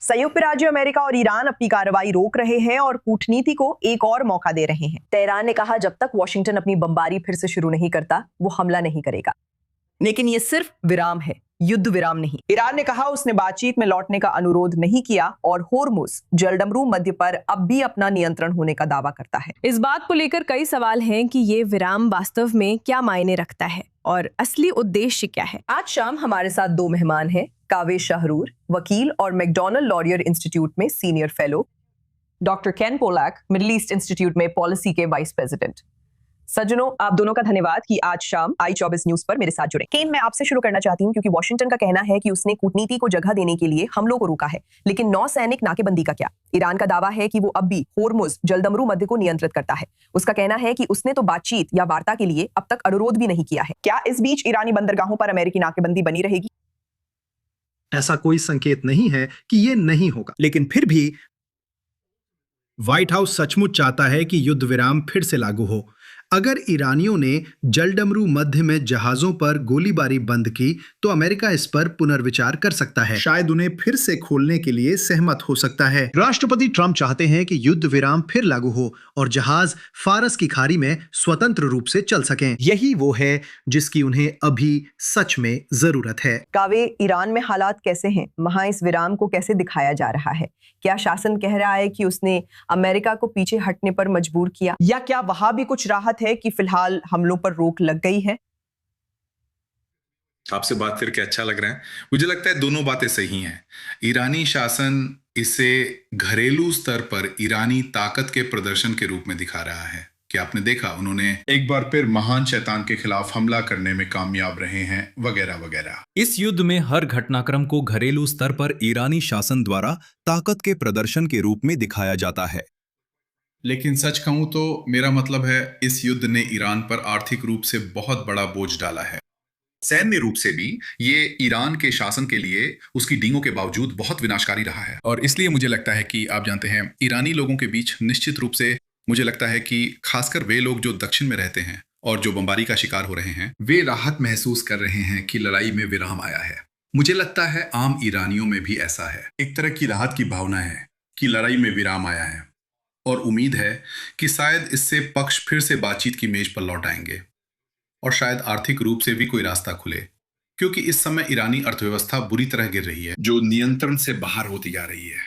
संयुक्त राज्य अमेरिका और ईरान अपनी कार्रवाई रोक रहे हैं और कूटनीति को एक और मौका दे रहे हैं। तेहरान ने कहा जब तक वॉशिंगटन अपनी बमबारी फिर से शुरू नहीं करता वो हमला नहीं करेगा, लेकिन ये सिर्फ विराम है, युद्ध विराम नहीं। ईरान ने कहा उसने बातचीत में लौटने का अनुरोध नहीं किया और होर्मुज जलडमरू मध्य पर अब भी अपना नियंत्रण होने का दावा करता है। इस बात को लेकर कई सवाल हैं कि ये विराम वास्तव में क्या मायने रखता है और असली उद्देश्य क्या है। आज शाम हमारे साथ दो मेहमान हैं, कावे शाहरूर, वकील और मैकडॉनल्ड लॉरियर इंस्टीट्यूट में सीनियर फेलो, डॉक्टर केन पोलैक, मिडिल ईस्ट इंस्टीट्यूट में पॉलिसी के वाइस प्रेसिडेंट। सज्जनों, आप दोनों का धन्यवाद कि आज शाम i24 न्यूज पर मेरे साथ जुड़े। केन, मैं आपसे शुरू करना चाहती हूं क्योंकि वॉशिंगटन का कहना है कि उसने कूटनीति को जगह देने के लिए हमलों को रोका है, लेकिन नौसैनिक नाकेबंदी का क्या? ईरान का दावा है कि वो अब भी होर्मुज जलडमरू मध्य को नियंत्रित करता है। उसका कहना है कि उसने तो बातचीत या वार्ता के लिए अब तक अनुरोध भी नहीं किया है। क्या इस बीच ईरानी बंदरगाहों पर अमेरिकी नाकेबंदी बनी रहेगी? ऐसा कोई संकेत नहीं है कि ये नहीं होगा, लेकिन फिर भी व्हाइट हाउस सचमुच चाहता है कि युद्ध विराम फिर से लागू हो। अगर ईरानियों ने जलडमरू मध्य में जहाजों पर गोलीबारी बंद की तो अमेरिका इस पर पुनर्विचार कर सकता है, शायद उन्हें फिर से खोलने के लिए सहमत हो सकता है। राष्ट्रपति ट्रंप चाहते हैं कि युद्ध विराम फिर लागू हो और जहाज फारस की खाड़ी में स्वतंत्र रूप से चल सकें। यही वो है जिसकी उन्हें अभी सच में जरूरत है। कावे, ईरान में हालात कैसे हैं? वहां इस विराम को कैसे दिखाया जा रहा है? क्या शासन कह रहा है कि उसने अमेरिका को पीछे हटने पर मजबूर किया, या क्या वहां भी कुछ राहत है कि फिलहाल हमलों पर रोक लग गई है? आपसे बात करके अच्छा लग रहा है। मुझे लगता है दोनों बातें सही हैं। ईरानी शासन इसे घरेलू स्तर पर ईरानी ताकत के प्रदर्शन के रूप में दिखा रहा है कि आपने देखा उन्होंने एक बार फिर महान शैतान के खिलाफ हमला करने में कामयाब रहे हैं, वगैरह वगैरह। इस युद्ध में हर घटनाक्रम को घरेलू स्तर पर ईरानी शासन द्वारा ताकत के प्रदर्शन के रूप में दिखाया जाता है। लेकिन सच कहूं तो मेरा मतलब है इस युद्ध ने ईरान पर आर्थिक रूप से बहुत बड़ा बोझ डाला है। सैन्य रूप से भी ये ईरान के शासन के लिए उसकी डींगों के बावजूद बहुत विनाशकारी रहा है। और इसलिए मुझे लगता है कि आप जानते हैं, ईरानी लोगों के बीच निश्चित रूप से मुझे लगता है कि खासकर वे लोग जो दक्षिण में रहते हैं और जो बमबारी का शिकार हो रहे हैं, वे राहत महसूस कर रहे हैं कि लड़ाई में विराम आया है। मुझे लगता है आम ईरानियों में भी ऐसा है। एक तरह की राहत की भावना है कि लड़ाई में विराम आया है और उम्मीद है कि शायद इससे पक्ष फिर से बातचीत की मेज पर लौट आएंगे और शायद आर्थिक रूप से भी कोई रास्ता खुले, क्योंकि इस समय ईरानी अर्थव्यवस्था बुरी तरह गिर रही है, जो नियंत्रण से बाहर होती जा रही है।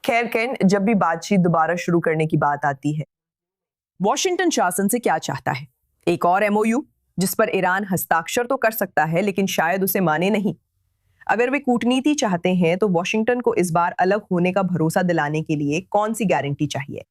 खैर केन, जब भी बातचीत दोबारा शुरू करने की बात आती है, वॉशिंगटन शासन से क्या चाहता है? एक और एमओयू जिस पर ईरान हस्ताक्षर तो कर सकता है लेकिन शायद उसे माने नहीं। अगर वे कूटनीति चाहते हैं तो वॉशिंगटन को इस बार अलग होने का भरोसा दिलाने के लिए कौन सी गारंटी चाहिए?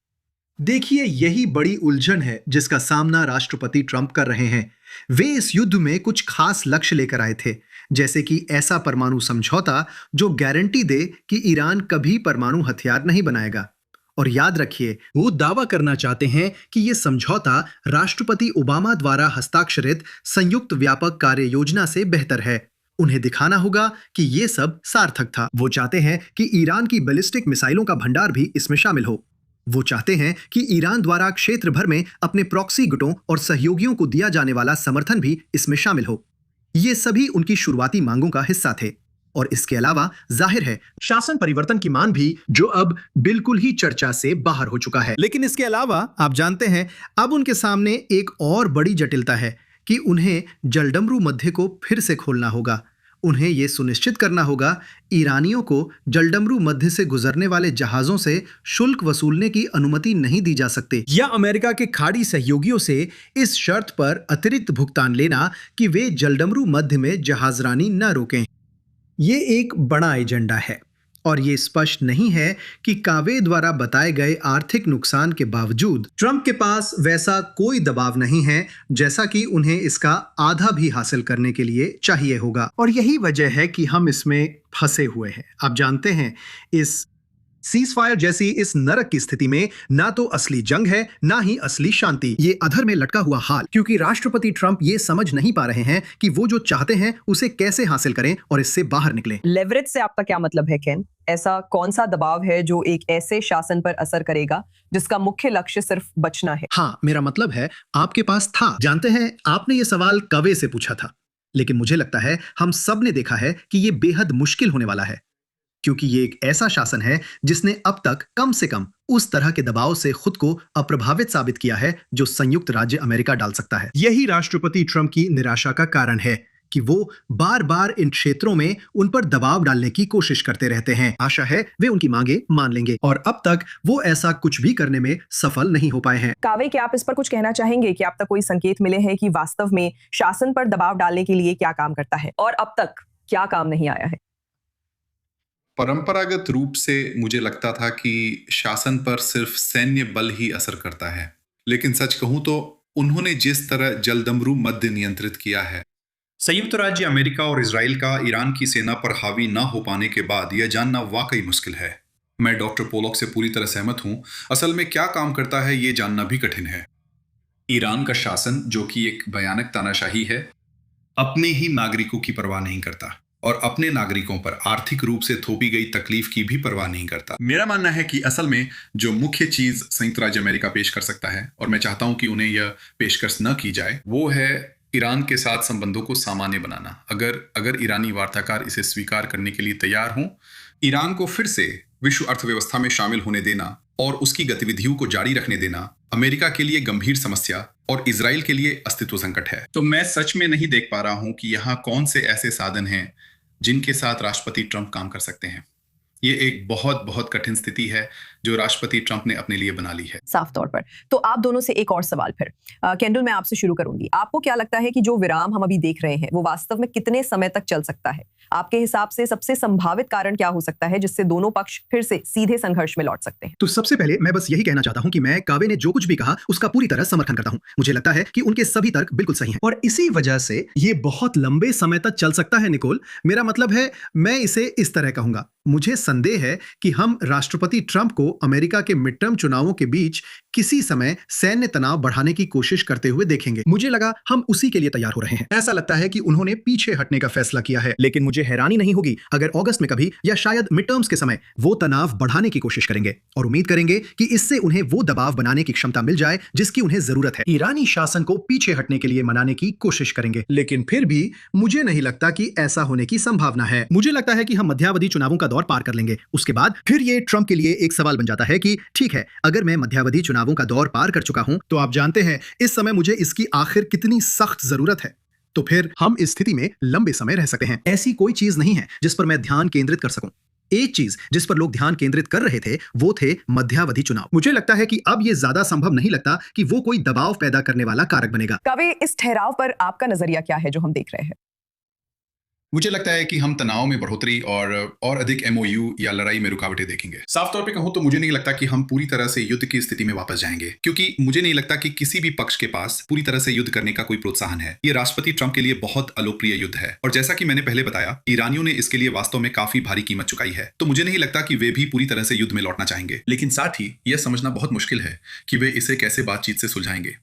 देखिए, यही बड़ी उलझन है जिसका सामना राष्ट्रपति ट्रंप कर रहे हैं। वे इस युद्ध में कुछ खास लक्ष्य लेकर आए थे, जैसे कि ऐसा परमाणु समझौता जो गारंटी दे कि ईरान कभी परमाणु हथियार नहीं बनाएगा। और याद रखिए, वो दावा करना चाहते हैं कि ये समझौता राष्ट्रपति ओबामा द्वारा हस्ताक्षरित संयुक्त व्यापक कार्य योजना से बेहतर है। उन्हें दिखाना होगा कि ये सब सार्थक था। वो चाहते हैं कि ईरान की बैलिस्टिक मिसाइलों का भंडार भी इसमें शामिल हो। वो चाहते हैं कि ईरान द्वारा क्षेत्र भर में अपने प्रॉक्सी गुटों और सहयोगियों को दिया जाने वाला समर्थन भी इसमें शामिल हो। ये सभी उनकी शुरुआती मांगों का हिस्सा थे। और इसके अलावा जाहिर है शासन परिवर्तन की मांग भी, जो अब बिल्कुल ही चर्चा से बाहर हो चुका है। लेकिन इसके अलावा आप जानते हैं, अब उनके सामने एक और बड़ी जटिलता है कि उन्हें जलडमरू मध्य को फिर से खोलना होगा। उन्हें यह सुनिश्चित करना होगा ईरानियों को जलडमरू मध्य से गुजरने वाले जहाजों से शुल्क वसूलने की अनुमति नहीं दी जा सकती, या अमेरिका के खाड़ी सहयोगियों से इस शर्त पर अतिरिक्त भुगतान लेना कि वे जलडमरू मध्य में जहाजरानी न रोकें। ये एक बड़ा एजेंडा है और ये स्पष्ट नहीं है कि कावे द्वारा बताए गए आर्थिक नुकसान के बावजूद ट्रंप के पास वैसा कोई दबाव नहीं है जैसा कि उन्हें इसका आधा भी हासिल करने के लिए चाहिए होगा। और यही वजह है कि हम इसमें फंसे हुए हैं। आप जानते हैं, इस सीजफायर जैसी इस नरक की स्थिति में ना तो असली जंग है, ना ही असली शांति। ये अधर में लटका हुआ हाल, क्योंकि राष्ट्रपति ट्रंप ये समझ नहीं पा रहे हैं कि वो जो चाहते हैं उसे कैसे हासिल करें और इससे बाहर निकलें। लेवरेज से आपका क्या मतलब है केन? ऐसा कौन सा दबाव है जो एक ऐसे शासन पर असर करेगा जिसका मुख्य लक्ष्य सिर्फ बचना है? हाँ, मेरा मतलब है आपके पास था। जानते हैं, आपने ये सवाल कवे से पूछा था, लेकिन मुझे लगता है हम सब ने देखा है कि ये बेहद मुश्किल होने वाला है। क्योंकि ये एक ऐसा शासन है जिसने अब तक कम से कम उस तरह के दबाव से खुद को अप्रभावित साबित किया है जो संयुक्त राज्य अमेरिका डाल सकता है। यही राष्ट्रपति ट्रंप की निराशा का कारण है कि वो बार बार इन क्षेत्रों में उन पर दबाव डालने की कोशिश करते रहते हैं। आशा है वे उनकी मांगे मान लेंगे और अब तक वो ऐसा कुछ भी करने में सफल नहीं हो पाए हैं। कावे, क्या आप इस पर कुछ कहना चाहेंगे कि अब तक कोई संकेत मिले हैं कि वास्तव में शासन पर दबाव डालने के लिए क्या काम करता है और अब तक क्या काम नहीं आया है? परंपरागत रूप से मुझे लगता था कि शासन पर सिर्फ सैन्य बल ही असर करता है, लेकिन सच कहूं तो उन्होंने जिस तरह जलदमरू मध्य नियंत्रित किया है, संयुक्त राज्य अमेरिका और इजराइल का ईरान की सेना पर हावी न हो पाने के बाद यह जानना वाकई मुश्किल है। मैं डॉक्टर पोलॉक से पूरी तरह सहमत हूं। असल में क्या काम करता है ये जानना भी कठिन है। ईरान का शासन, जो कि एक भयानक तानाशाही है, अपने ही नागरिकों की परवाह नहीं करता और अपने नागरिकों पर आर्थिक रूप से थोपी गई तकलीफ की भी परवाह नहीं करता। मेरा मानना है कि असल में जो मुख्य चीज संयुक्त राज्य अमेरिका पेश कर सकता है, और मैं चाहता हूं कि उन्हें यह पेशकश न की जाए, वो है ईरान के साथ संबंधों को सामान्य बनाना। अगर ईरानी वार्ताकार इसे स्वीकार करने के लिए तैयार हों, ईरान को फिर से विश्व अर्थव्यवस्था में शामिल होने देना और उसकी गतिविधियों को जारी रखने देना अमेरिका के लिए गंभीर समस्या और इजराइल के लिए अस्तित्व संकट है। तो मैं सच में नहीं देख पा रहा हूं कि यहाँ कौन से ऐसे साधन हैं जिनके साथ राष्ट्रपति ट्रंप काम कर सकते हैं। ये एक बहुत बहुत कठिन स्थिति है जो राष्ट्रपति ट्रंप ने अपने लिए बना ली है। साफ तौर पर। तो आप दोनों से एक और सवाल फिर। केंडल, मैं आपसे शुरू करूंगी। आपको क्या लगता है कि जो विराम हम अभी देख रहे हैं वो वास्तव में कितने समय तक चल सकता है? आपके हिसाब से सबसे संभावित कारण क्या हो सकता है जिससे दोनों पक्ष फिर से सीधे संघर्ष में लौट सकते हैं? तो सबसे पहले मैं बस यही कहना चाहता हूं कि मैं कावे ने जो कुछ भी कहा उसका पूरी तरह समर्थन करता हूं। मुझे लगता है कि उनके सभी तर्क बिल्कुल सही हैं और इसी वजह से ये बहुत लंबे समय तक चल सकता है। निकोल, मेरा मतलब है, मैं इसे इस तरह कहूंगा, मुझे संदेह है कि हम राष्ट्रपति ट्रंप को अमेरिका के मिड टर्म चुनावों के बीच किसी समय सैन्य तनाव बढ़ाने की कोशिश करते हुए देखेंगे। मुझे लगा हम उसी के लिए तैयार हो रहे हैं। ऐसा लगता है कि उन्होंने पीछे हटने का फैसला किया है, लेकिन मुझे हैरानी नहीं होगी अगर अगस्त में कभी या शायद मिड टर्म्स के समय वो तनाव बढ़ाने की कोशिश करेंगे और उम्मीद करेंगे कि इससे उन्हें वो दबाव बनाने की क्षमता मिल जाए जिसकी उन्हें जरूरत है। ईरानी शासन को पीछे हटने के लिए मनाने की कोशिश करेंगे, लेकिन फिर भी मुझे नहीं लगता कि ऐसा होने की संभावना है। मुझे लगता है कि हम मध्यावधि चुनावों का दौर पार कर लेंगे। उसके बाद फिर ये ट्रंप के लिए एक सवाल बन जाता है कि ठीक है, अगर मैं मध्यावधि चुनावों का दौर पार कर चुका हूं तो आप जानते हैं इस समय मुझे इसकी आखिर कितनी सख्त जरूरत है। तो फिर हम इस स्थिति में लंबे समय रह सकते हैं। ऐसी कोई चीज नहीं है जिस पर मैं ध्यान केंद्रित कर सकूं। एक चीज जिस पर लोग ध्यान केंद्रित कर रहे थे वो थे मध्यावधि चुनाव। मुझे लगता है कि अब ये ज्यादा संभव नहीं लगता कि वो कोई दबाव पैदा करने वाला कारक बनेगा। कावे, इस ठहराव पर आपका नजरिया क्या है जो हम देख रहे हैं? मुझे लगता है कि हम तनाव में बढ़ोतरी और अधिक MOU या लड़ाई में रुकावटें देखेंगे। साफ तौर पे कहूं तो मुझे नहीं लगता कि हम पूरी तरह से युद्ध की स्थिति में वापस जाएंगे, क्योंकि मुझे नहीं लगता कि किसी भी पक्ष के पास पूरी तरह से युद्ध करने का कोई प्रोत्साहन है। ये राष्ट्रपति ट्रंप के लिए बहुत अलोकप्रिय युद्ध है और जैसा कि मैंने पहले बताया, ईरानियों ने इसके लिए वास्तव में काफी भारी कीमत चुकाई है। तो मुझे नहीं लगता कि वे भी पूरी तरह से युद्ध में लौटना चाहेंगे, लेकिन साथ ही यह समझना बहुत मुश्किल है कि वे इसे कैसे बातचीत से सुलझाएंगे।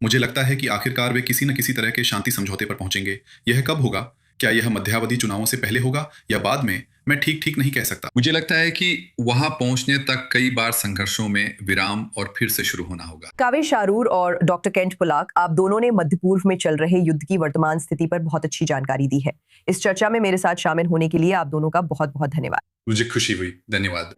मुझे लगता है कि आखिरकार वे किसी न किसी तरह के शांति समझौते पर पहुंचेंगे। यह कब होगा, क्या यह मध्यावधि चुनावों से पहले होगा या बाद में, मैं ठीक नहीं कह सकता। मुझे लगता है कि वहां पहुंचने तक कई बार संघर्षों में विराम और फिर से शुरू होना होगा। कावे शारूर और डॉक्टर केंट पोलाक, आप दोनों ने मध्य पूर्व में चल रहे युद्ध की वर्तमान स्थिति पर बहुत अच्छी जानकारी दी है। इस चर्चा में मेरे साथ शामिल होने के लिए आप दोनों का बहुत बहुत धन्यवाद। मुझे खुशी हुई, धन्यवाद।